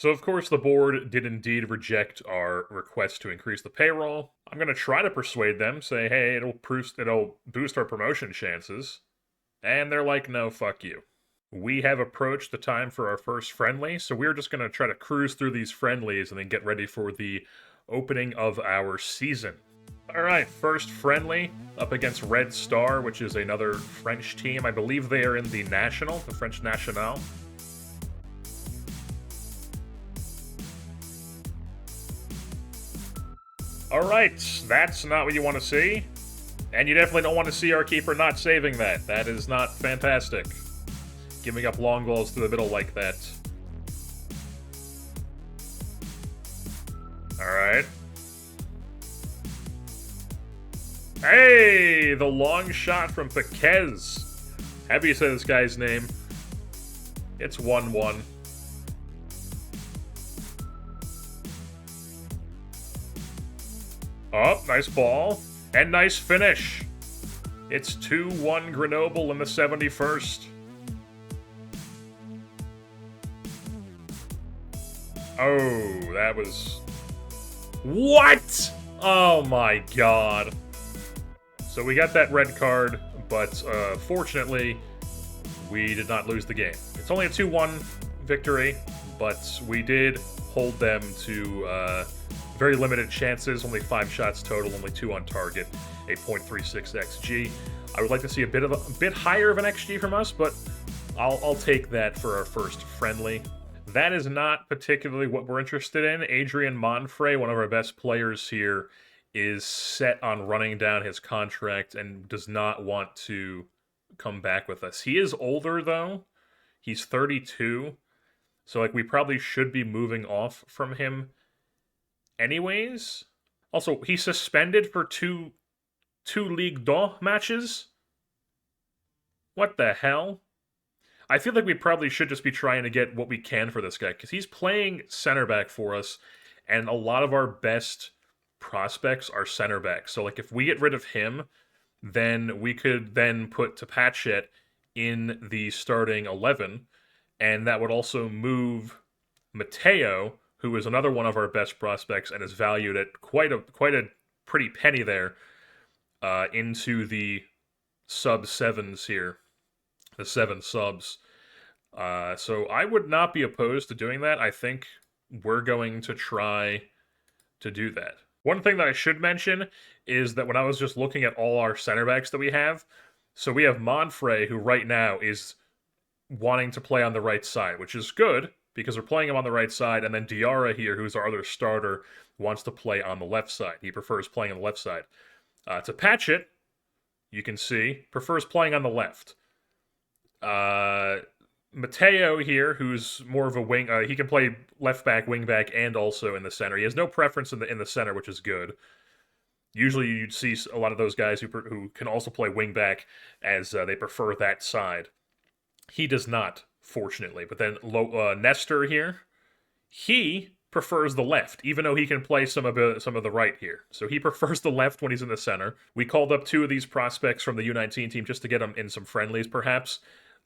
So of course the board did indeed reject our request to increase the payroll. I'm going to try to persuade them, say, hey, it'll boost our promotion chances. And they're like, no, fuck you. We have approached the time for our first friendly, so we're just going to try to cruise through these friendlies and then get ready for the opening of our season. Alright, first friendly up against Red Star, which is another French team. I believe they are in the National, the French National. Alright, that's not what you want to see. And you definitely don't want to see our keeper not saving that. That is not fantastic. Giving up long balls to the middle like that. Alright. Hey! The long shot from Piquez. How do you say this guy's name? It's 1-1. Oh, nice ball. And nice finish. It's 2-1 Grenoble in the 71st. Oh, that was... What? Oh my god. So we got that red card, but fortunately, we did not lose the game. It's only a 2-1 victory, but we did hold them to very limited chances, only 5 shots total, only 2 on target, a .36 XG. I would like to see a bit higher of an XG from us, but I'll take that for our first friendly. That is not particularly what we're interested in. Adrien Monfray, one of our best players here, is set on running down his contract and does not want to come back with us. He is older, though. He's 32. So, like, we probably should be moving off from him anyways. Also, he's suspended for two Ligue 2 matches? What the hell? I feel like we probably should just be trying to get what we can for this guy, because he's playing center back for us, and a lot of our best prospects are center backs. So, like, if we get rid of him, then we could then put Tapachet in the starting 11, and that would also move Mateo, who is another one of our best prospects and is valued at quite a pretty penny there, into the sub-7s here. The 7 subs. So I would not be opposed to doing that. I think we're going to try to do that. One thing that I should mention is that when I was just looking at all our center backs that we have, so we have Monfray, who right now is wanting to play on the right side, which is good, because we're playing him on the right side, and then Diarra here, who's our other starter, wants to play on the left side. He prefers playing on the left side. Tapachet, you can see, prefers playing on the left. Mateo here, who's more of a wing, he can play left back, wing back, and also in the center. He has no preference in the center, which is good. Usually, you'd see a lot of those guys who can also play wing back as they prefer that side. He does not, fortunately. But then Nestor here, he prefers the left, even though he can play some of the right here. So he prefers the left when he's in the center. We called up 2 of these prospects from the U19 team just to get them in some friendlies, perhaps.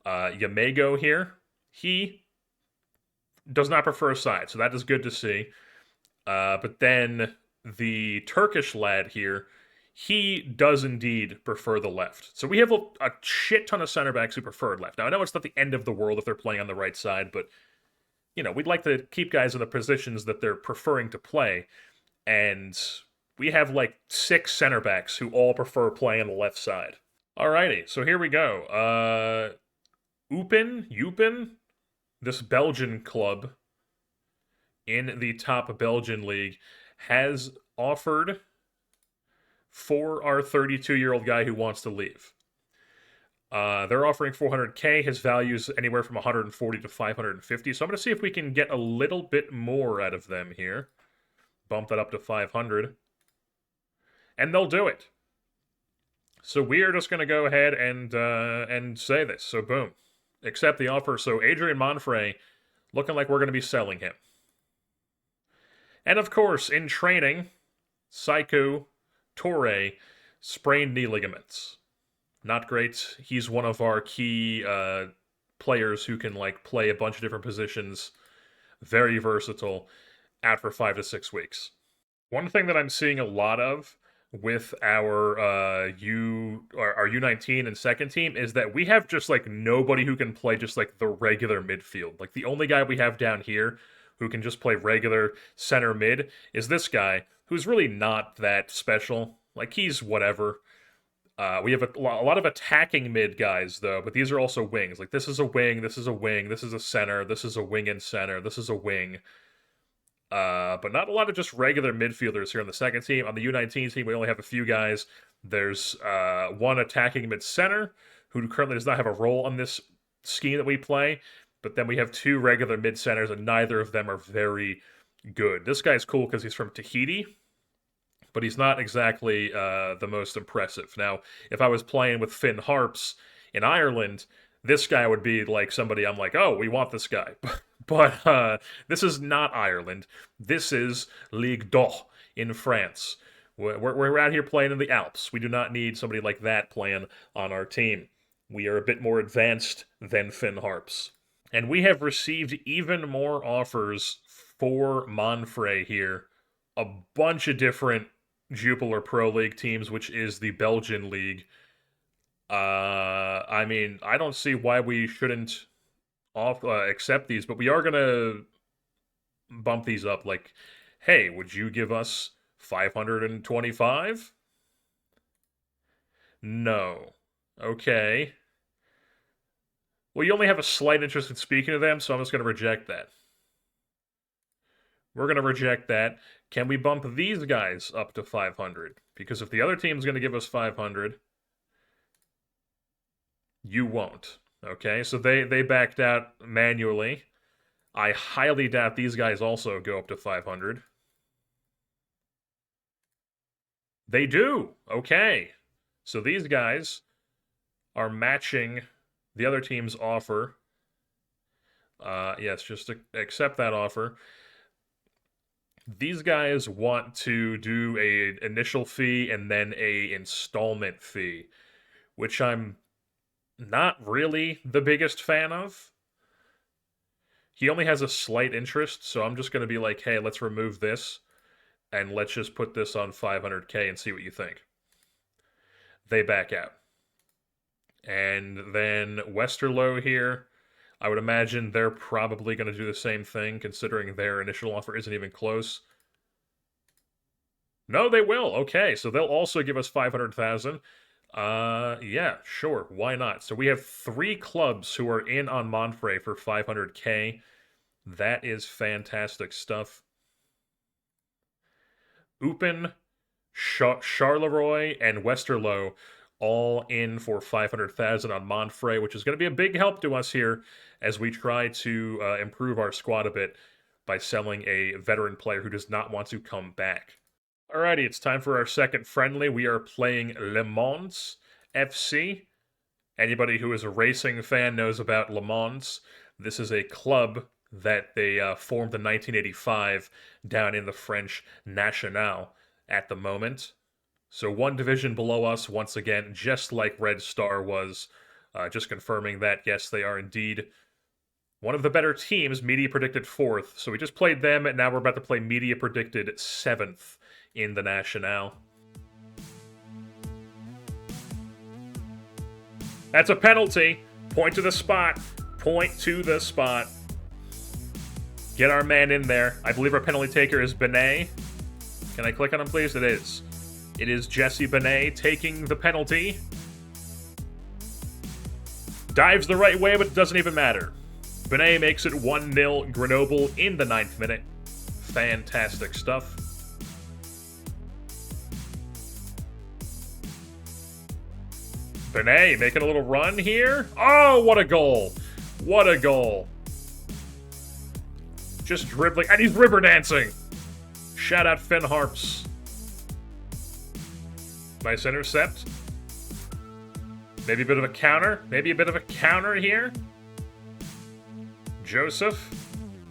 Yamego here, he does not prefer a side, so that is good to see. But then the Turkish lad here, he does indeed prefer the left. So we have a shit ton of center backs who prefer left. Now, I know it's not the end of the world if they're playing on the right side, but, you know, we'd like to keep guys in the positions that they're preferring to play. And we have like 6 center backs who all prefer playing on the left side. Alrighty, so here we go. Eupen, this Belgian club in the top Belgian league, has offered for our 32-year-old guy who wants to leave. They're offering 400K. His value's anywhere from 140 to 550. So I'm going to see if we can get a little bit more out of them here. Bump that up to 500. And they'll do it. So we are just going to go ahead and say this. So boom. Accept the offer. So Adrien Monfray, looking like we're going to be selling him. And of course, in training, Psycho Torre sprained knee ligaments. Not great. He's one of our key players who can like play a bunch of different positions. very versatile, out for 5 to 6 weeks. One thing that I'm seeing a lot of with our U19 and second team is that we have just like nobody who can play just like the regular midfield. Like the only guy we have down here who can just play regular center mid is this guy who's really not that special. Like he's whatever. We have a lot of attacking mid guys though, but these are also wings. Like this is a wing, this is a wing, this is a center, this is a wing and center, this is a wing. But not a lot of just regular midfielders here on the second team. On the U19 team, we only have a few guys. There's one attacking mid-center who currently does not have a role on this scheme that we play. But then we have 2 regular mid-centers, and neither of them are very good. This guy's cool because he's from Tahiti, but he's not exactly the most impressive. Now, if I was playing with Finn Harps in Ireland, this guy would be like somebody I'm like, oh, we want this guy. But this is not Ireland. This is Ligue in France. We're out here playing in the Alps. We do not need somebody like that playing on our team. We are a bit more advanced than Finn Harps. And we have received even more offers for Monfray here. A bunch of different Jupiler Pro League teams, which is the Belgian league. I mean, I don't see why we shouldn't accept these, but we are gonna bump these up. Like, hey, would you give us 525? No. Okay. Well, you only have a slight interest in speaking to them, so I'm just gonna reject that. We're gonna reject that. Can we bump these guys up to 500? Because if the other team's gonna give us 500, you won't. Okay, so they backed out manually. I highly doubt these guys also go up to 500. They do. Okay. So these guys are matching the other team's offer. Yes, just accept that offer. These guys want to do a initial fee and then a installment fee, which I'm not really the biggest fan of. He only has a slight interest, so I'm just going to be like, hey, let's remove this, and let's just put this on 500k and see what you think. They back out. And then Westerlo here, I would imagine they're probably going to do the same thing, considering their initial offer isn't even close. No, they will. Okay, so they'll also give us 500,000. Yeah, sure, why not? So we have 3 clubs who are in on Monfray for 500k. That is fantastic stuff. Eupen, Charleroi, and Westerlo all in for 500,000 on Monfray, which is going to be a big help to us here as we try to improve our squad a bit by selling a veteran player who does not want to come back. Alrighty, it's time for our second friendly. We are playing Le Mans FC. Anybody who is a racing fan knows about Le Mans. This is a club that they formed in 1985 down in the French National at the moment. So 1 division below us, once again, just like Red Star was. Just confirming that, yes, they are indeed one of the better teams. Media predicted 4th. So we just played them, and now we're about to play Media predicted 7th in the National. That's a penalty. Point to the spot. Point to the spot. Get our man in there. I believe our penalty taker is Benet. Can I click on him, please? It is. It is Jesse Benet taking the penalty. Dives the right way, but it doesn't even matter. Benet makes it 1-0 Grenoble in the 9th minute. Fantastic stuff. Benet making a little run here. Oh, what a goal. What a goal. Just dribbling, and he's river dancing. Shout out Finn Harps. Nice intercept. Maybe a bit of a counter. Maybe a bit of a counter here. Joseph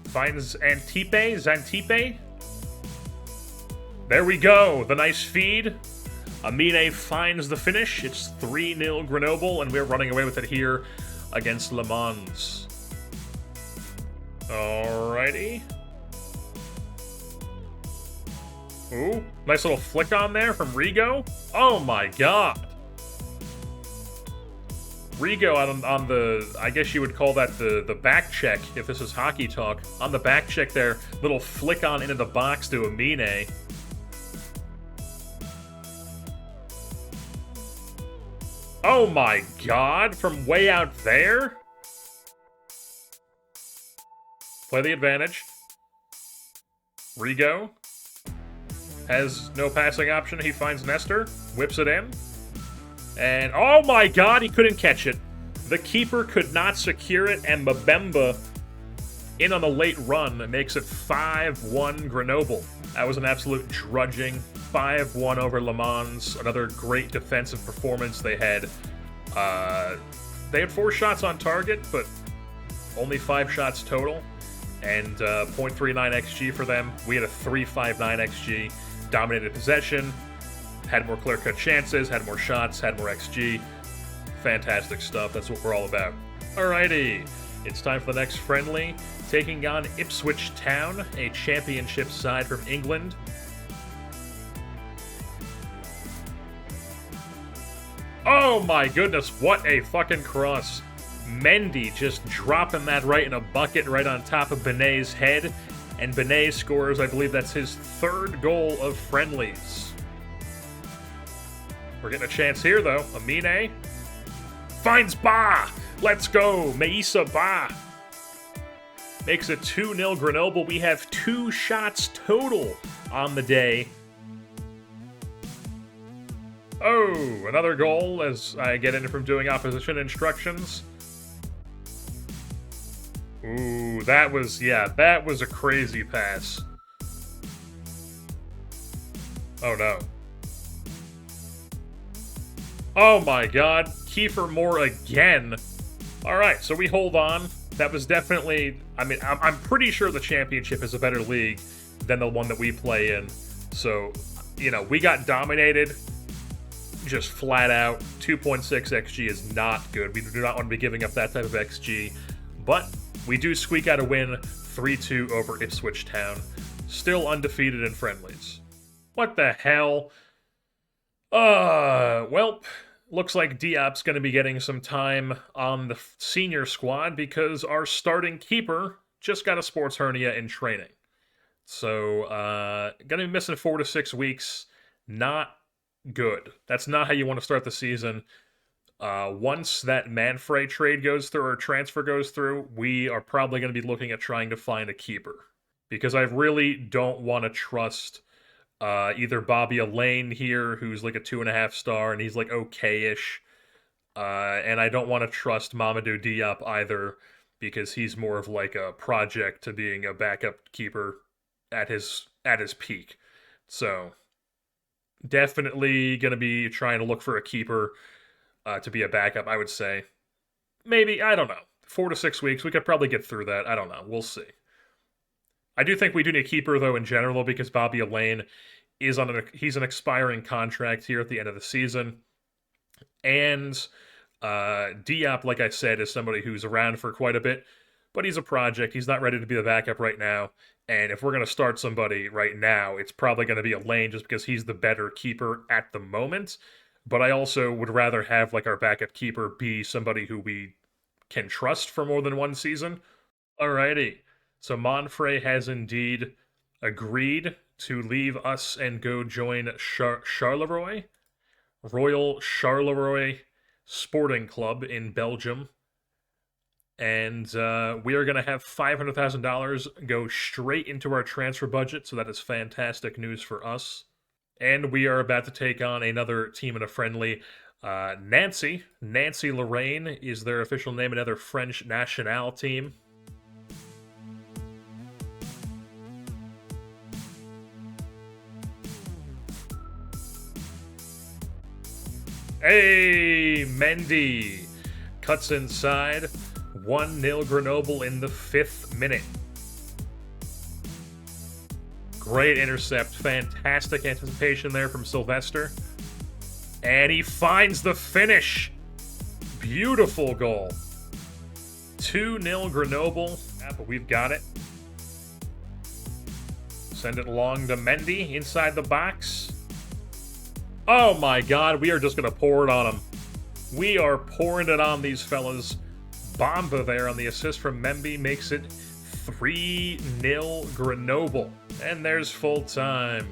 finds Zantipe. There we go. The nice feed. Amine finds the finish. It's 3-0 Grenoble, and we're running away with it here against Le Mans. Alrighty. Ooh, nice little flick on there from Rigo. Oh my god. Rigo on the, I guess you would call that the back check, if this is hockey talk. On the back check there, little flick on into the box to Amine. Oh my god, from way out there? Play the advantage. Rigo has no passing option. He finds Nestor, whips it in. And oh my god, he couldn't catch it. The keeper could not secure it, and Mbemba, in on the late run, makes it 5-1 Grenoble. That was an absolute drudging 5-1 over Le Mans. Another great defensive performance they had. They had 4 shots on target, but only 5 shots total. And 0.39 XG for them. We had a 3.59 XG. Dominated possession. Had more clear-cut chances, had more shots, had more XG. Fantastic stuff. That's what we're all about. Alrighty. It's time for the next friendly. Taking on Ipswich Town, a championship side from England. Oh my goodness, what a fucking cross. Mendy just dropping that right in a bucket right on top of Benet's head. And Benet scores, I believe that's his 3rd goal of friendlies. We're getting a chance here, though. Amine finds Ba. Let's go. Meissa Ba makes it 2-0 Grenoble. We have 2 shots total on the day. Oh, another goal as I get in from doing opposition instructions. Ooh, that was a crazy pass. Oh no. Oh my god, Kiefer Moore again. Alright, so we hold on. That was definitely, I mean, I'm pretty sure the championship is a better league than the one that we play in. So, you know, we got dominated just flat out. 2.6 XG is not good. We do not want to be giving up that type of XG. But we do squeak out a win, 3-2 over Ipswich Town. Still undefeated in friendlies. What the hell? Well, looks like Diop's going to be getting some time on the senior squad because our starting keeper just got a sports hernia in training. So, going to be missing 4 to 6 weeks. Not good. That's not how you want to start the season. Once that Monfray trade goes through or transfer goes through, we are probably going to be looking at trying to find a keeper. Because I really don't want to trust either Bobby Elaine here, who's like a 2.5 star, and he's like okay-ish. And I don't want to trust Mamadou Diop either, because he's more of like a project to being a backup keeper at his peak. So, definitely going to be trying to look for a keeper to be a backup, I would say. Maybe, I don't know. 4 to 6 weeks, we could probably get through that. I don't know. We'll see. I do think we do need a keeper, though, in general, because Bobby Elaine is he's an expiring contract here at the end of the season. And Diop, like I said, is somebody who's around for quite a bit, but he's a project. He's not ready to be the backup right now. And if we're going to start somebody right now, it's probably going to be Elaine just because he's the better keeper at the moment. But I also would rather have like our backup keeper be somebody who we can trust for more than one season. Alrighty. So Monfray has indeed agreed to leave us and go join Charleroi, Royal Charleroi Sporting Club in Belgium. And we are going to have $500,000 go straight into our transfer budget, so that is fantastic news for us. And we are about to take on another team in a friendly. Nancy Lorraine is their official name, another French national team. Hey, Mendy cuts inside. 1-0 Grenoble in the 5th minute. Great intercept. Fantastic anticipation there from Sylvester. And he finds the finish. Beautiful goal. 2-0 Grenoble. but we've got it. Send it along to Mendy inside the box. Oh my god, we are just going to pour it on him. We are pouring it on these fellas. Bamba there on the assist from Mendy makes it 3-0 Grenoble. And there's full time.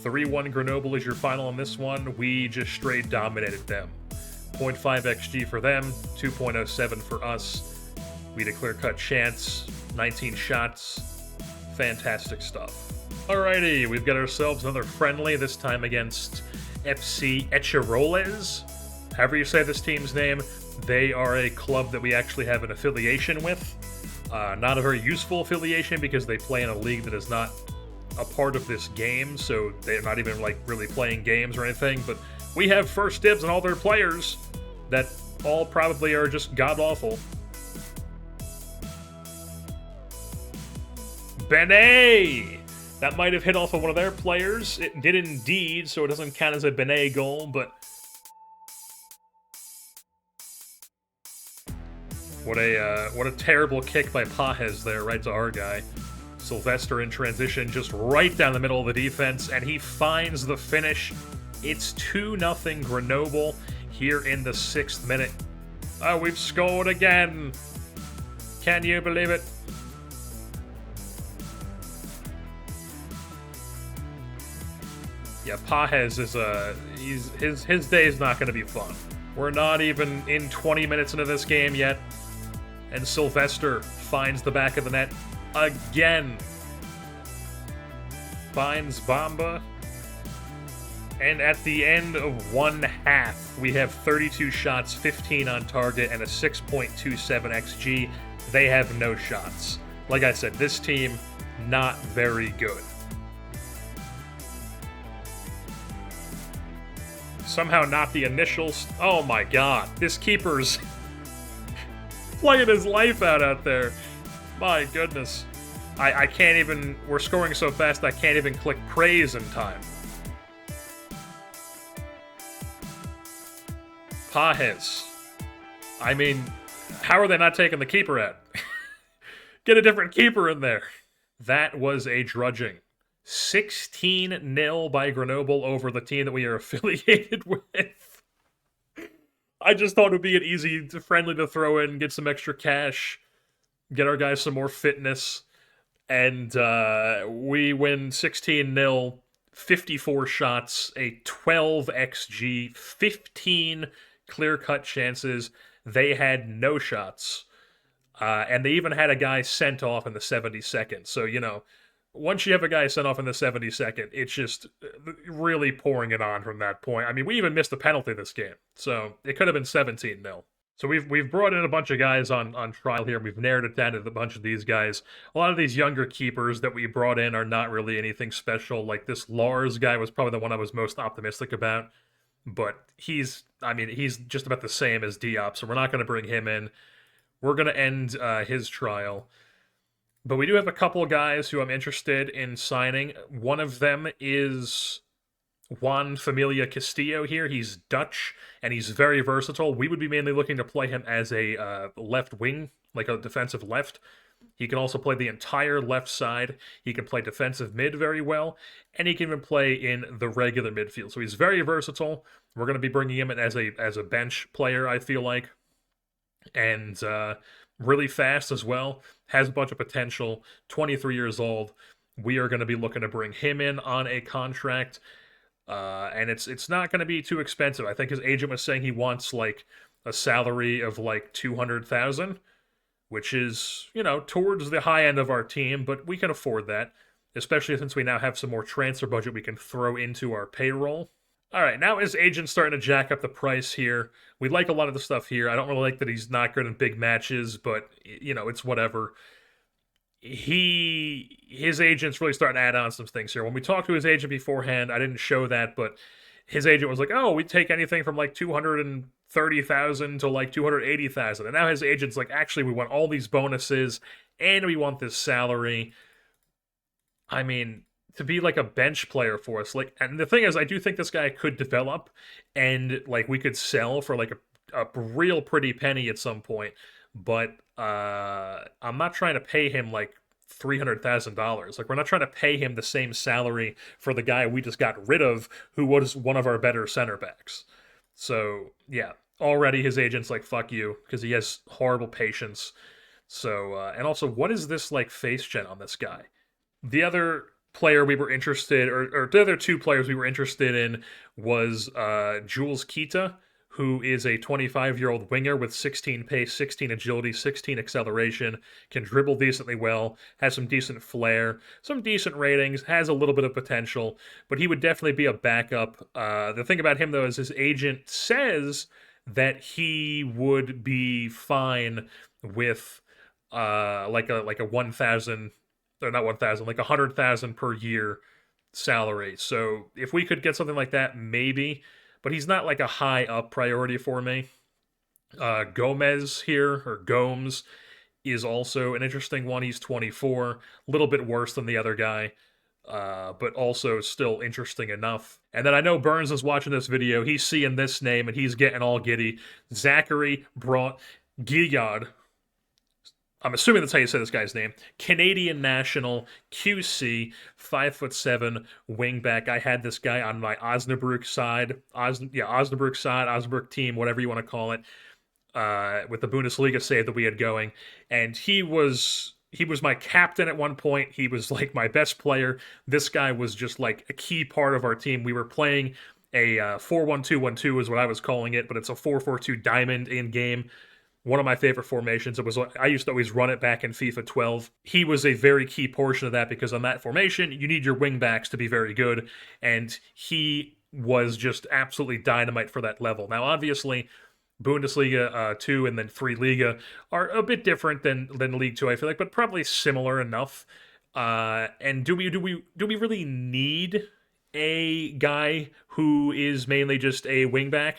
3-1 Grenoble is your final on this one. We just straight dominated them. 0.5 XG for them, 2.07 for us. We had a clear-cut chance, 19 shots. Fantastic stuff. Alrighty, we've got ourselves another friendly, this time against FC Echeroles. However you say this team's name, they are a club that we actually have an affiliation with. Not a very useful affiliation because they play in a league that is not a part of this game, so they're not even like really playing games or anything, but we have first dibs on all their players that all probably are just god-awful. Benet! That might have hit off of one of their players. It did indeed, so it doesn't count as a Benet goal, but what a terrible kick by Pajes there, right to our guy. Sylvester in transition, just right down the middle of the defense, and he finds the finish. It's 2-0 Grenoble here in the 6th minute. Oh, we've scored again! Can you believe it? Yeah, Pajes is his day is not going to be fun. We're not even in 20 minutes into this game yet, and Sylvester finds the back of the net again. Finds Bamba. And at the end of one half, we have 32 shots, 15 on target, and a 6.27 XG. They have no shots. Like I said, this team, not very good. Somehow not the initials. Oh my god, this keeper's playing his life out there. My goodness. I can't even... We're scoring so fast I can't even click praise in time. Pajes. I mean, how are they not taking the keeper out? Get a different keeper in there. That was a drudging. 16-0 by Grenoble over the team that we are affiliated with. I just thought it would be an easy friendly to throw in, get some extra cash, get our guys some more fitness, and we win 16-0, 54 shots, a 12 XG, 15 clear-cut chances. They had no shots, and they even had a guy sent off in the 72nd. So, you know, once you have a guy sent off in the 72nd, it's just really pouring it on from that point. I mean, we even missed a penalty this game, so it could have been 17-0. So we've brought in a bunch of guys on trial here, and we've narrowed it down to a bunch of these guys. A lot of these younger keepers that we brought in are not really anything special. Like this Lars guy was probably the one I was most optimistic about, but he's just about the same as Diop, so we're not going to bring him in. We're going to end his trial. But we do have a couple of guys who I'm interested in signing. One of them is Juan Familia Castillo here. He's Dutch, and he's very versatile. We would be mainly looking to play him as a left wing, like a defensive left. He can also play the entire left side. He can play defensive mid very well, and he can even play in the regular midfield. So he's very versatile. We're going to be bringing him in as a bench player, I feel like. And really fast as well. Has a bunch of potential. 23 years old. We are going to be looking to bring him in on a contract. And it's not going to be too expensive. I think his agent was saying he wants like a salary of like 200,000, which is, you know, towards the high end of our team, but we can afford that, especially since we now have some more transfer budget we can throw into our payroll. All right, now his agent's starting to jack up the price here. We like a lot of the stuff here. I don't really like that he's not good in big matches, but, you know, it's whatever. His agent's really starting to add on some things here. When we talked to his agent beforehand, I didn't show that, but his agent was like, oh, we take anything from like 230,000 to like 280,000. And now his agent's like, actually, we want all these bonuses and we want this salary. I mean, to be like a bench player for us, like, and the thing is, I do think this guy could develop and like we could sell for like a real pretty penny at some point. but I'm not trying to pay him like $300,000. Like, we're not trying to pay him the same salary for the guy we just got rid of, who was one of our better center backs. So yeah, already his agent's like, fuck you, because he has horrible patience. So and also, what is this like face gen on this guy? The other player we were interested, or the other two players we were interested in, was Jules Kita, who is a 25-year-old winger with 16 pace, 16 agility, 16 acceleration, can dribble decently well, has some decent flair, some decent ratings, has a little bit of potential, but he would definitely be a backup. The thing about him, though, is his agent says that he would be fine with like a 1,000, or not 1,000, like 100,000 per year salary. So if we could get something like that, maybe. But he's not like a high up priority for me. Gomez here, or Gomes, is also an interesting one. He's 24, a little bit worse than the other guy, but also still interesting enough. And then I know Burns is watching this video. He's seeing this name and he's getting all giddy. Zachary brought Gillard. I'm assuming that's how you say this guy's name. Canadian national, QC, 5'7", wingback. I had this guy on my Osnabrück side, Osnabrück team, whatever you want to call it, with the Bundesliga save that we had going, and he was my captain at one point. He was like my best player. This guy was just like a key part of our team. We were playing a 4-1-2-1-2 is what I was calling it, but it's a 4-4-2 diamond in game. One of my favorite formations. I used to always run it back in FIFA 12. He was a very key portion of that, because on that formation, you need your wingbacks to be very good, and he was just absolutely dynamite for that level. Now, obviously, Bundesliga 2 and then 3 Liga are a bit different than League 2, I feel like, but probably similar enough. And do we really need a guy who is mainly just a wingback?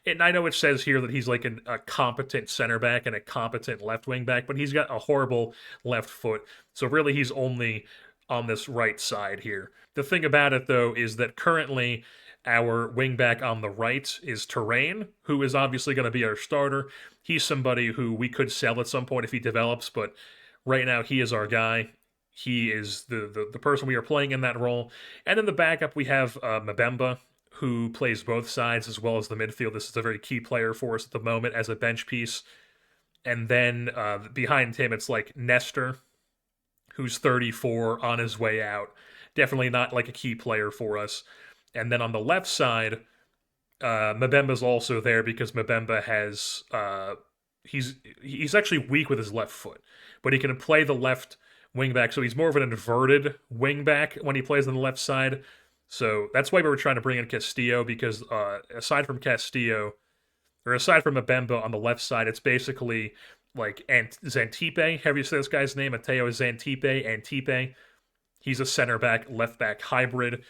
And I know it says here that he's like a competent center back and a competent left wing back, but he's got a horrible left foot. So really, he's only on this right side here. The thing about it, though, is that currently our wingback on the right is Terrain, who is obviously going to be our starter. He's somebody who we could sell at some point if he develops, but right now he is our guy. He is the person we are playing in that role. And then the backup, we have Mbemba, who plays both sides as well as the midfield. This is a very key player for us at the moment as a bench piece. And then behind him, it's like Nestor, who's 34, on his way out. Definitely not like a key player for us. And then on the left side, Mbemba's also there because Mbemba has he's actually weak with his left foot, but he can play the left wingback, so he's more of an inverted wingback when he plays on the left side. So that's why we were trying to bring in Castillo, because aside from Castillo, or aside from Mbemba on the left side, it's basically like Zantipe. Have you said this guy's name? Mateo Zantipe. He's a center back, left back hybrid,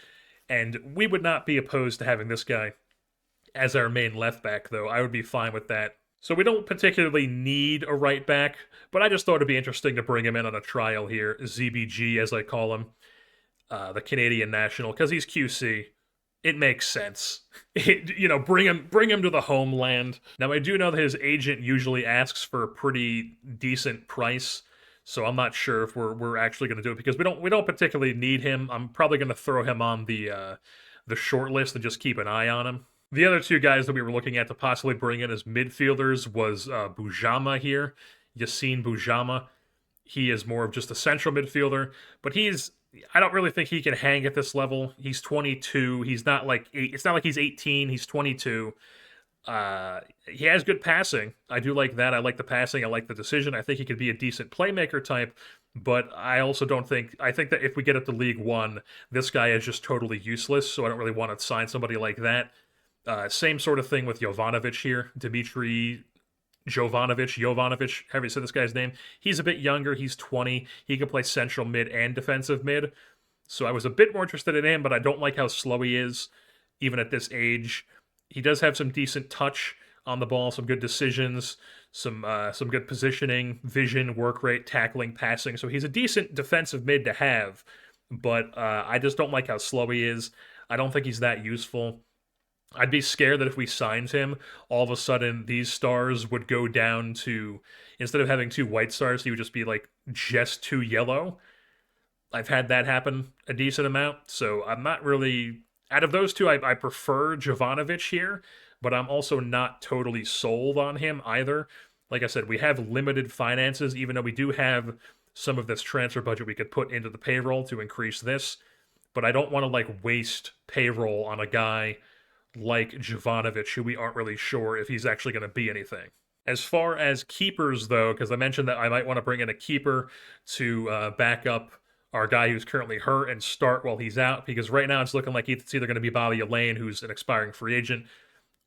and we would not be opposed to having this guy as our main left back, though. I would be fine with that. So we don't particularly need a right back, but I just thought it'd be interesting to bring him in on a trial here, ZBG as I call him. The Canadian national, because he's QC. It makes sense. Bring him to the homeland. Now, I do know that his agent usually asks for a pretty decent price, so I'm not sure if we're actually going to do it, because we don't particularly need him. I'm probably going to throw him on the short list and just keep an eye on him. The other two guys that we were looking at to possibly bring in as midfielders was Bujama here, Yassine Bujama. He is more of just a central midfielder, but I don't really think he can hang at this level. He's 22. He's not like it's not like he's 18. He's 22. He has good passing. I do like that. I like the passing. I like the decision. I think he could be a decent playmaker type. But I also don't think. I think that if we get up to League One, this guy is just totally useless. So I don't really want to sign somebody like that. Same sort of thing with Jovanovic here. Dimitri Jovanovic, however you say this guy's name. He's a bit younger. He's 20. He can play central mid and defensive mid. So I was a bit more interested in him, but I don't like how slow he is, even at this age. He does have some decent touch on the ball, some good decisions, some good positioning, vision, work rate, tackling, passing. So he's a decent defensive mid to have, but I just don't like how slow he is. I don't think he's that useful. I'd be scared that if we signed him, all of a sudden these stars would go down to, instead of having 2 white stars, he would just be like just 2 yellow. I've had that happen a decent amount, so I'm not really. Out of those two, I prefer Jovanovic here, but I'm also not totally sold on him either. Like I said, we have limited finances, even though we do have some of this transfer budget we could put into the payroll to increase this. But I don't want to like waste payroll on a guy like Jovanovic, who we aren't really sure if he's actually going to be anything. As far as keepers, though, because I mentioned that I might want to bring in a keeper to back up our guy who's currently hurt and start while he's out, because right now it's looking like it's either going to be Bobby Elaine, who's an expiring free agent,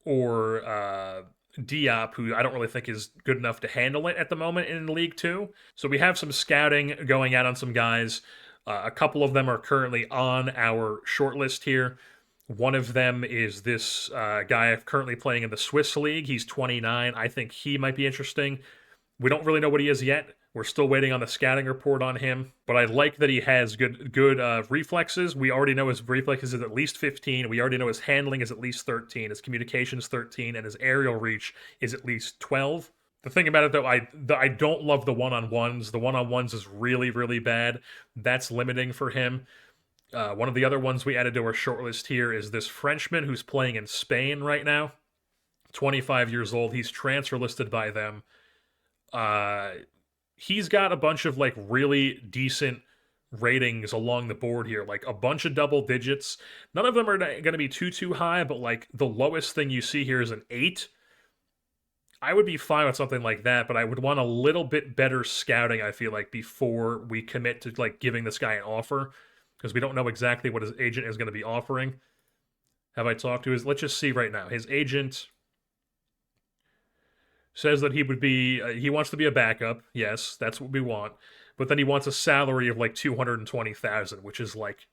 or Diop, who I don't really think is good enough to handle it at the moment in League Two. So we have some scouting going out on some guys. A couple of them are currently on our short list here. One of them is this guy currently playing in the Swiss League. He's 29. I think he might be interesting. We don't really know what he is yet. We're still waiting on the scouting report on him, but I like that he has good reflexes. We already know his reflexes is at least 15. We already know his handling is at least 13. His communication is 13, and his aerial reach is at least 12. The thing about it, though, I don't love the one-on-ones. The one-on-ones is really, really bad. That's limiting for him. One of the other ones we added to our shortlist here is this Frenchman who's playing in Spain right now. 25 years old. He's transfer listed by them. He's got a bunch of like really decent ratings along the board here, like a bunch of double digits. None of them are going to be too high, but like the lowest thing you see here is an 8. I would be fine with something like that, but I would want a little bit better scouting, I feel like, before we commit to like giving this guy an offer, because we don't know exactly what his agent is going to be offering. Have I talked to his? Let's just see right now. His agent says that he wants to be a backup. Yes, that's what we want. But then he wants a salary of like 220,000, which is like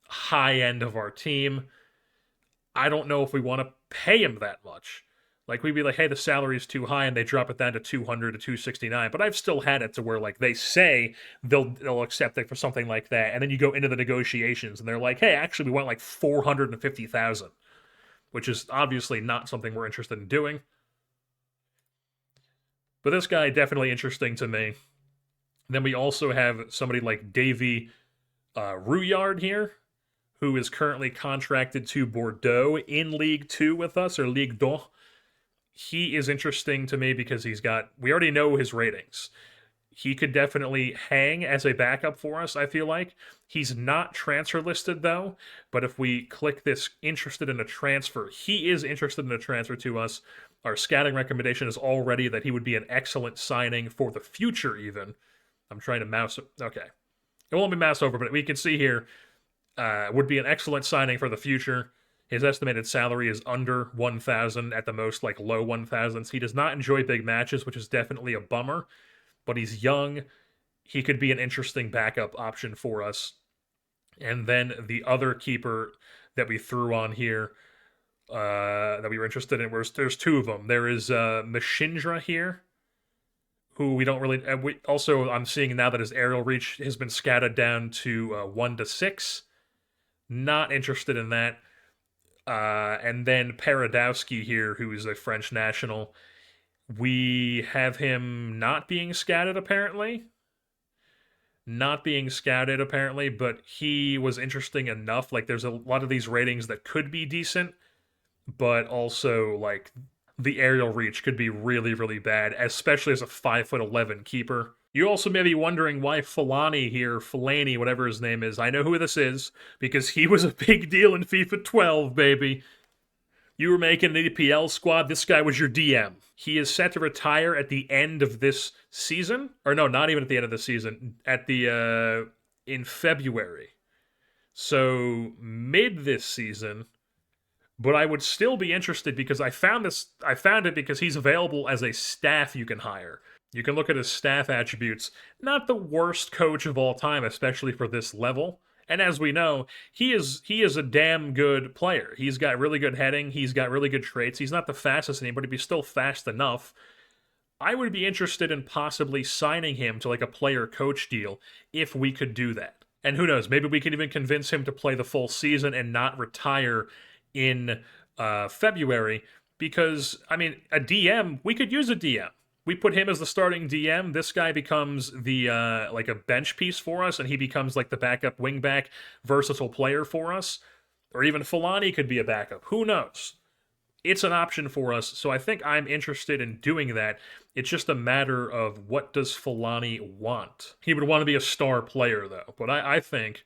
high end of our team. I don't know if we want to pay him that much. Like we'd be like, hey, the salary is too high, and they drop it down to 200 to 269. But I've still had it to where like they say they'll accept it for something like that, and then you go into the negotiations, and they're like, hey, actually, we want like 450,000, which is obviously not something we're interested in doing. But this guy definitely interesting to me. Then we also have somebody like Davy Rouillard here, who is currently contracted to Bordeaux in League 2 with us, or Ligue 2. He is interesting to me because we already know his ratings. He could definitely hang as a backup for us, I feel like. He's not transfer listed, though, but if we click this interested in a transfer, he is interested in a transfer to us. Our scouting recommendation is already that he would be an excellent signing for the future, even. I'm trying to mouse. Okay. It won't be mouse over, but we can see here, would be an excellent signing for the future. His estimated salary is under 1,000, at the most, like low 1,000s. He does not enjoy big matches, which is definitely a bummer, but he's young. He could be an interesting backup option for us. And then the other keeper that we threw on here that we were interested in, there's 2 of them. There is Machindra here, who we don't really... also, I'm seeing now that his aerial reach has been scattered down to 1 to 6. Not interested in that. And then Paradowski here, who is a French national. We have him not being scouted, apparently. Not being scouted, apparently, but he was interesting enough. Like, there's a lot of these ratings that could be decent, but also, like, the aerial reach could be really, really bad, especially as a 5'11" keeper. You also may be wondering why Fellaini, whatever his name is. I know who this is, because he was a big deal in FIFA 12, baby. You were making an EPL squad, this guy was your DM. He is set to retire at the end of this season. Or no, not even at the end of the season. In February. So, mid this season. But I would still be interested because I found it because he's available as a staff you can hire. You can look at his staff attributes. Not the worst coach of all time, especially for this level. And as we know, he is a damn good player. He's got really good heading. He's got really good traits. He's not the fastest but he's still fast enough. I would be interested in possibly signing him to like a player-coach deal if we could do that. And who knows, maybe we could even convince him to play the full season and not retire in February, because, I mean, a DM, we could use a DM. We put him as the starting DM. This guy becomes the like a bench piece for us, and he becomes like the backup wingback, versatile player for us. Or even Fulani could be a backup. Who knows? It's an option for us, so I think I'm interested in doing that. It's just a matter of what does Fulani want. He would want to be a star player though, but I think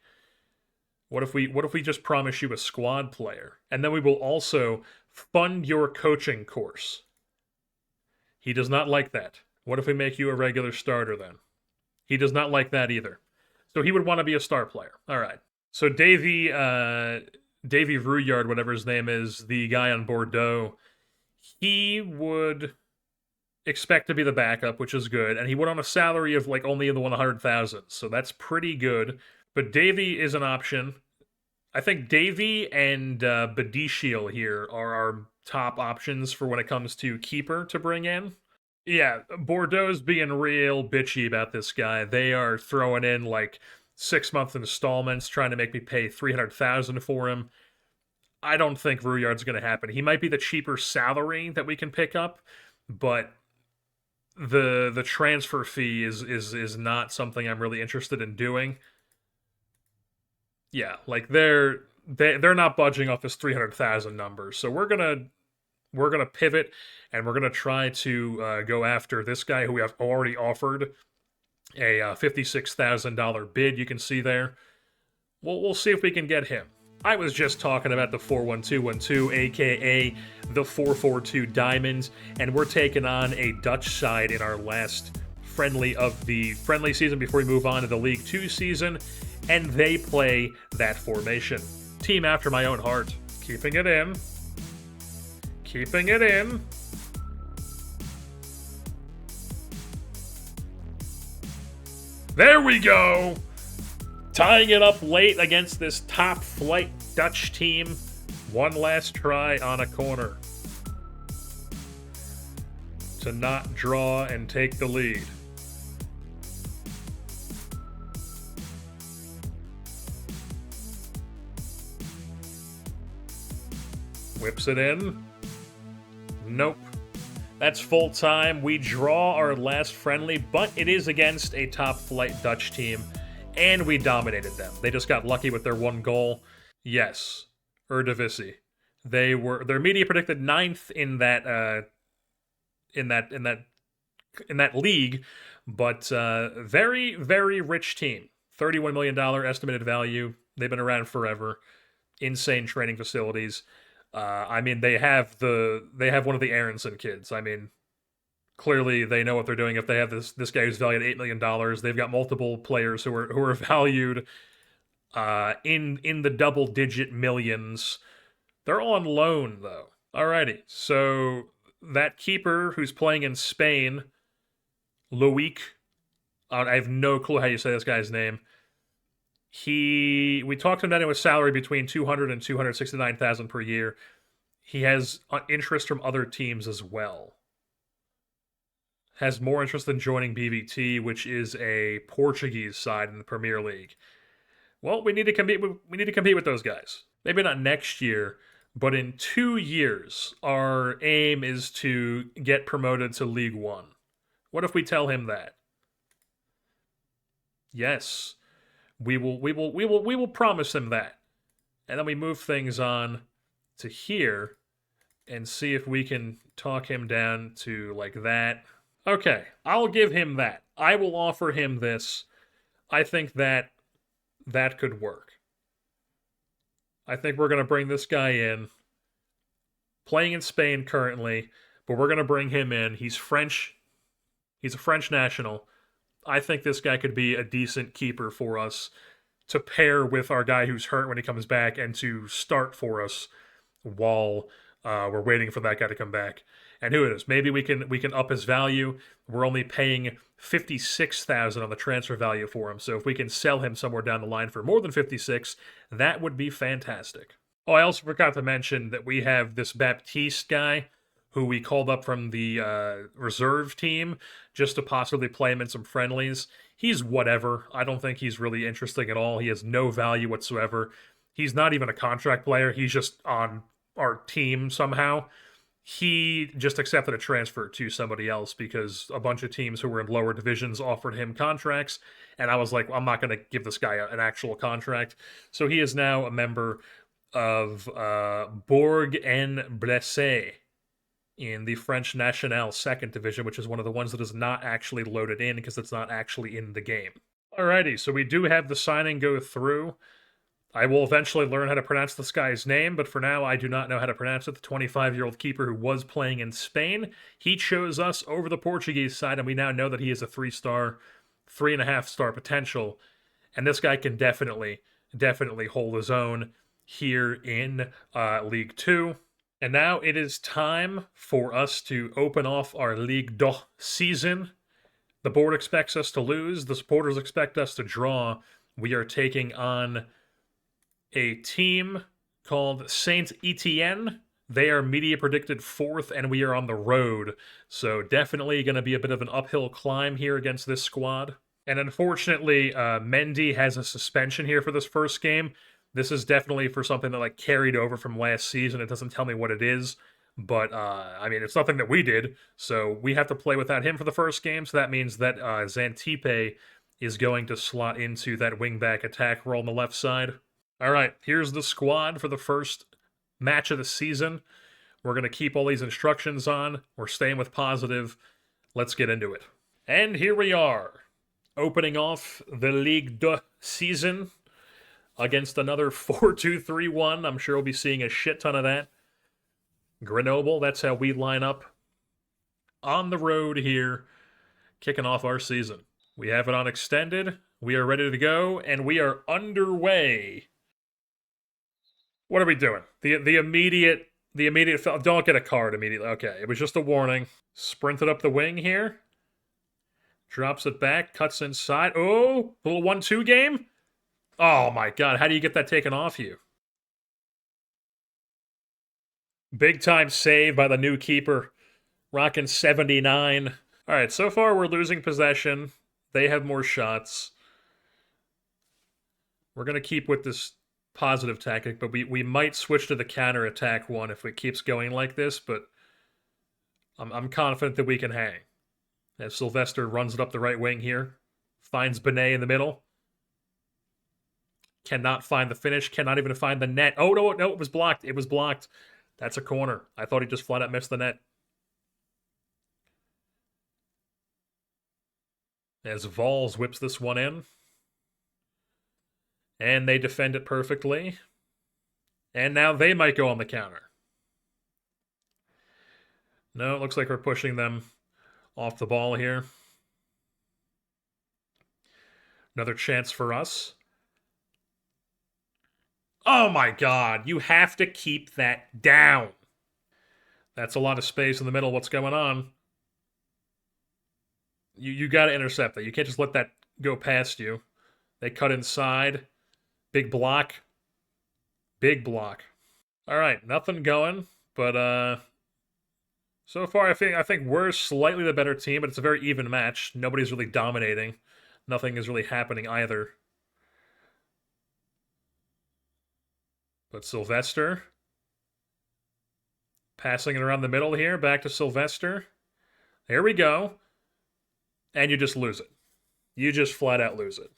what if we just promise you a squad player, and then we will also fund your coaching course. He does not like that. What if we make you a regular starter then? He does not like that either. So he would want to be a star player. All right. So Davy Rouillard, whatever his name is, the guy on Bordeaux, he would expect to be the backup, which is good, and he went on a salary of like only in the 100,000, so that's pretty good. But Davy is an option. I think Davy and Badishiel here are our top options for when it comes to keeper to bring in. Yeah, Bordeaux's being real bitchy about this guy. They are throwing in like 6-month installments, trying to make me pay 300,000 for him. I don't think Rouillard's going to happen. He might be the cheaper salary that we can pick up, but the transfer fee is not something I'm really interested in doing. Yeah, like they're not budging off this 300,000 number, so we're gonna pivot and we're gonna try to go after this guy who we have already offered a $56,000 bid. You can see there. We'll see if we can get him. I was just talking about the 41212, aka the 442 Diamonds, and we're taking on a Dutch side in our last friendly of the friendly season before we move on to the League 2 season, and they play that formation. Team after my own heart. Keeping it in. Keeping it in. There we go! Tying it up late against this top-flight Dutch team. One last try on a corner to not draw and take the lead. Whips it in. Nope. That's full time. We draw our last friendly, but it is against a top-flight Dutch team. And we dominated them. They just got lucky with their one goal. Yes, Eredivisie. Their media predicted 9th in that league, but very, very rich team. $31 million estimated value. They've been around forever. Insane training facilities. I mean, they have one of the Aronson kids. I mean, clearly they know what they're doing. If they have this guy who's valued $8 million, they've got multiple players who are valued in the double-digit millions. They're all on loan though. Alrighty, so that keeper who's playing in Spain, Loic, I have no clue how you say this guy's name. We talked him down to a salary between 200 and 269,000 per year. He has interest from other teams as well. Has more interest in joining BVT, which is a Portuguese side in the Premier League. Well, we need to compete with those guys. Maybe not next year, but in 2 years, our aim is to get promoted to League 1. What if we tell him that? Yes. We will promise him that. And then we move things on to here and see if we can talk him down to like that. Okay, I'll give him that. I will offer him this. I think that could work. I think we're going to bring this guy in. Playing in Spain currently, but we're going to bring him in. He's French. He's a French national. I think this guy could be a decent keeper for us to pair with our guy who's hurt when he comes back and to start for us while we're waiting for that guy to come back. And who knows? Maybe we can up his value. We're only paying 56,000 on the transfer value for him. So if we can sell him somewhere down the line for more than 56, that would be fantastic. Oh, I also forgot to mention that we have this Baptiste guy who we called up from the reserve team just to possibly play him in some friendlies. He's whatever. I don't think he's really interesting at all. He has no value whatsoever. He's not even a contract player. He's just on our team somehow. He just accepted a transfer to somebody else because a bunch of teams who were in lower divisions offered him contracts. And I was like, I'm not going to give this guy an actual contract. So he is now a member of Bourg en Bresse in the French National Second Division, which is one of the ones that is not actually loaded in because it's not actually in the game. Alrighty, so we do have the signing go through. I will eventually learn how to pronounce this guy's name, but for now, I do not know how to pronounce it. The 25-year-old keeper who was playing in Spain, he chose us over the Portuguese side, and we now know that he is a 3-star, 3.5-star potential, and this guy can definitely hold his own here in League 2. And now it is time for us to open off our Ligue 2 season. The board expects us to lose. The supporters expect us to draw. We are taking on a team called Saint Etienne. They are media predicted 4th, and we are on the road. So definitely going to be a bit of an uphill climb here against this squad. And unfortunately, Mendy has a suspension here for this first game. This is definitely for something that carried over from last season. It doesn't tell me what it is, but I mean, it's nothing that we did. So we have to play without him for the first game. So that means that Xantippe is going to slot into that wingback attack role on the left side. All right, here's the squad for the first match of the season. We're going to keep all these instructions on. We're staying with positive. Let's get into it. And here we are, opening off the Ligue 2 season against another 4-2-3-1. I'm sure we'll be seeing a shit ton of that. Grenoble, that's how we line up on the road here, kicking off our season. We have it on extended. We are ready to go, and we are underway. What are we doing? The immediate don't get a card immediately. Okay, it was just a warning. Sprinted up the wing here. Drops it back, cuts inside. Oh, a little 1-2 game. Oh my god, how do you get that taken off you? Big time save by the new keeper. Rocking 79. Alright, so far we're losing possession. They have more shots. We're going to keep with this positive tactic, but we might switch to the counter-attack one if it keeps going like this, but I'm confident that we can hang. As Sylvester runs it up the right wing here. Finds Benet in the middle. Cannot find the finish. Cannot even find the net. Oh, no, it was blocked. It was blocked. That's a corner. I thought he just flat out missed the net. As Vols whips this one in. And they defend it perfectly. And now they might go on the counter. No, it looks like we're pushing them off the ball here. Another chance for us. Oh my god, you have to keep that down. That's a lot of space in the middle. What's going on? You got to intercept that. You can't just let that go past you. They cut inside. Big block. Big block. All right, nothing going, but so far I think we're slightly the better team, but it's a very even match. Nobody's really dominating. Nothing is really happening either. But Sylvester passing it around the middle here, back to Sylvester. There we go. And you just lose it. You just flat out lose it.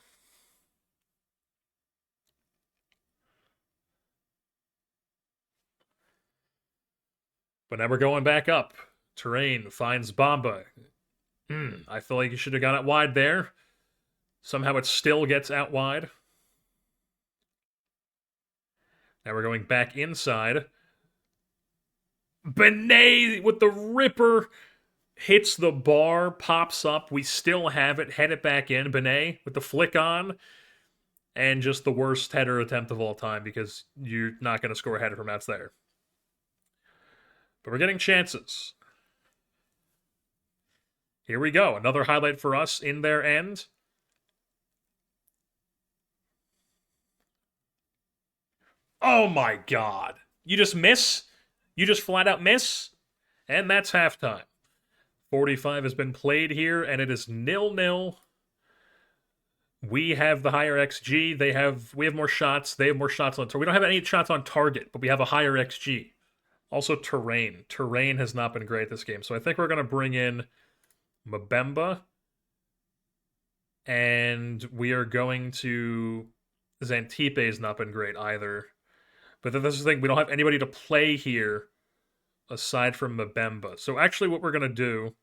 But now we're going back up. Terrain finds Bamba. I feel like you should have got it wide there. Somehow it still gets out wide. Now we're going back inside. Benet with the ripper. Hits the bar, pops up. We still have it. Head it back in. Benet with the flick on. And just the worst header attempt of all time because you're not going to score a header from that's there. But we're getting chances. Here we go. Another highlight for us in their end. Oh my god. You just miss? You just flat out miss? And that's halftime. 45 has been played here, and it is 0-0. We have the higher XG. We have more shots. They have more shots on target. We don't have any shots on target, but we have a higher XG. Also, terrain. Terrain has not been great this game. So I think we're going to bring in Mbemba. And we are going to... Xantipe has not been great either. But then this is the thing, we don't have anybody to play here aside from Mbemba. So actually what we're going to do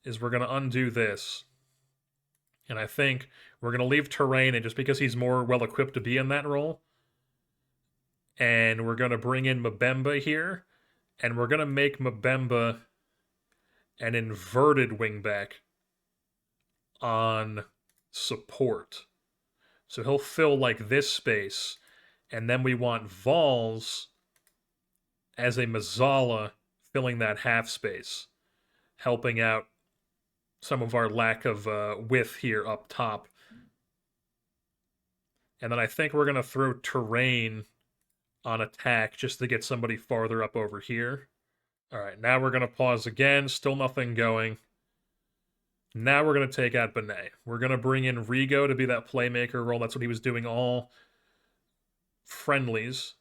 is we're going to undo this. And I think we're going to leave Terrain in just because he's more well-equipped to be in that role. And we're going to bring in Mbemba here. And we're going to make Mbemba an inverted wingback on support. So he'll fill like this space. And then we want Vols as a Mazzala filling that half space, helping out some of our lack of width here up top. And then I think we're going to throw Terrain on attack just to get somebody farther up over here. All right, now we're going to pause again. Still nothing going. Now we're going to take out Benet. We're going to bring in Rigo to be that playmaker role. That's what he was doing all friendlies.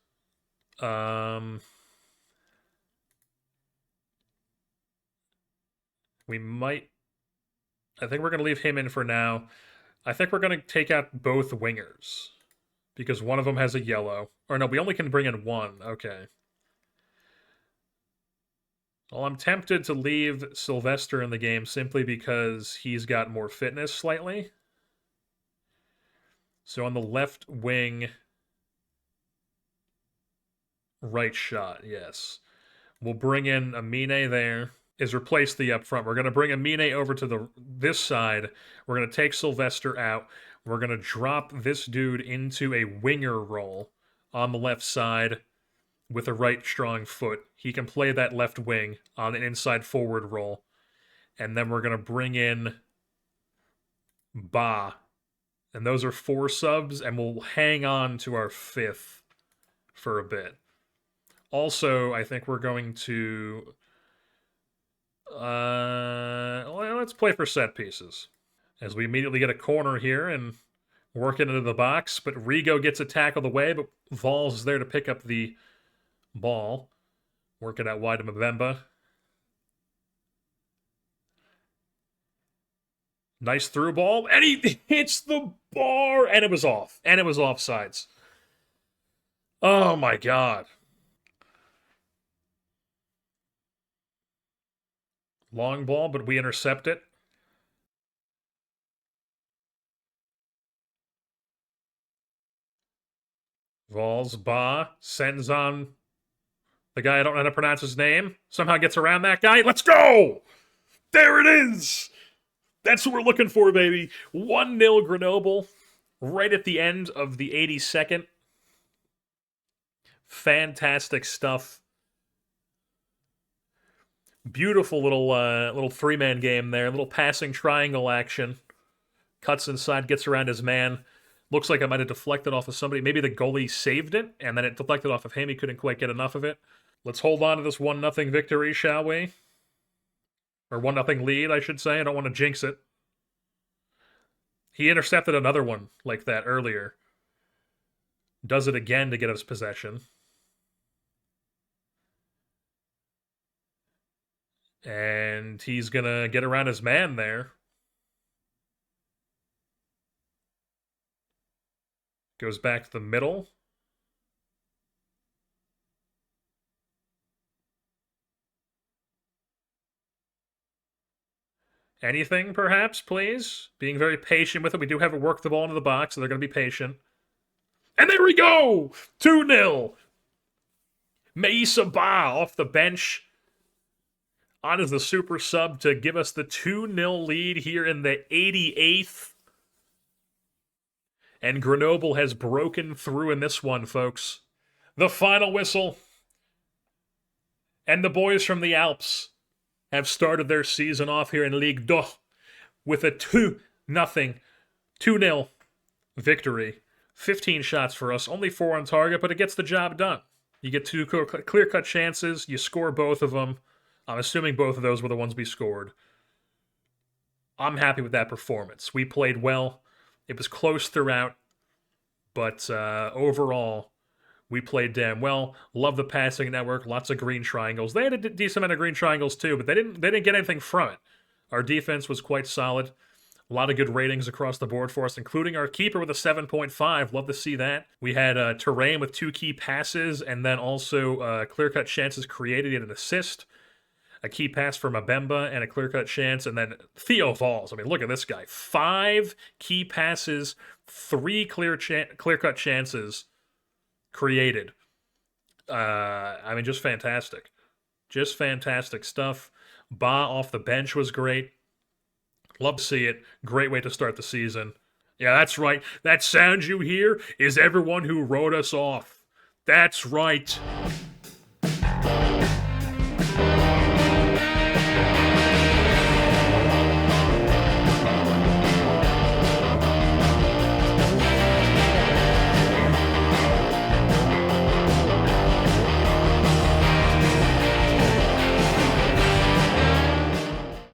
We might... I think we're going to leave him in for now. I think we're going to take out both wingers. Because one of them has a yellow. Or no, we only can bring in one. Okay. Well, I'm tempted to leave Sylvester in the game simply because he's got more fitness slightly. So on the left wing... Right shot, yes. We'll bring in Amine there. Is replace the up front. We're going to bring Amine over to this side. We're going to take Sylvester out. We're going to drop this dude into a winger role on the left side with a right strong foot. He can play that left wing on an inside forward role. And then we're going to bring in Ba. And those are 4 subs, and we'll hang on to our 5th for a bit. Also, I think we're going to... let's play for set pieces. As we immediately get a corner here and work it into the box, but Rigo gets a tackle away, but Vols is there to pick up the ball. Work it out wide to Mbemba. Nice through ball, and he hits the bar, and it was off. And it was offsides. Oh my god. Long ball, but we intercept it. Vols, Ba, sends on the guy I don't know how to pronounce his name. Somehow gets around that guy. Let's go! There it is! That's what we're looking for, baby. 1-0 Grenoble, right at the end of the 82nd. Fantastic stuff. Beautiful little three-man game there. Little passing triangle action. Cuts inside, gets around his man. Looks like I might have deflected off of somebody. Maybe the goalie saved it, and then it deflected off of him. He couldn't quite get enough of it. Let's hold on to this 1-0 victory, shall we? Or 1-0 lead, I should say. I don't want to jinx it. He intercepted another one like that earlier. Does it again to get us possession. And he's going to get around his man there. Goes back to the middle. Anything, perhaps, please? Being very patient with it. We do have to work the ball into the box, so they're going to be patient. And there we go! 2-0. Meissa Ba off the bench. On as the super sub to give us the 2-0 lead here in the 88th. And Grenoble has broken through in this one, folks. The final whistle. And the boys from the Alps have started their season off here in Ligue 2 with a 2-0 victory. 15 shots for us, only 4 on target, but it gets the job done. You get 2 clear-cut chances, you score both of them. I'm assuming both of those were the ones we scored. I'm happy with that performance. We played well. It was close throughout, but overall, We played damn well. Love the passing network. Lots of green triangles. They had a decent amount of green triangles too, but they didn't get anything from it. Our defense was quite solid. A lot of good ratings across the board for us, including our keeper with a 7.5. Love to see that. We had Terrain with 2 key passes, and then also clear-cut chances created. He had an assist, a key pass from Mbemba, and a clear-cut chance, and then Theo Valls. I mean, look at this guy. 5 key passes, 3 clear-cut chances created. I mean, just fantastic. Just fantastic stuff. Ba off the bench was great. Love to see it. Great way to start the season. Yeah, that's right. That sound you hear is everyone who wrote us off. That's right.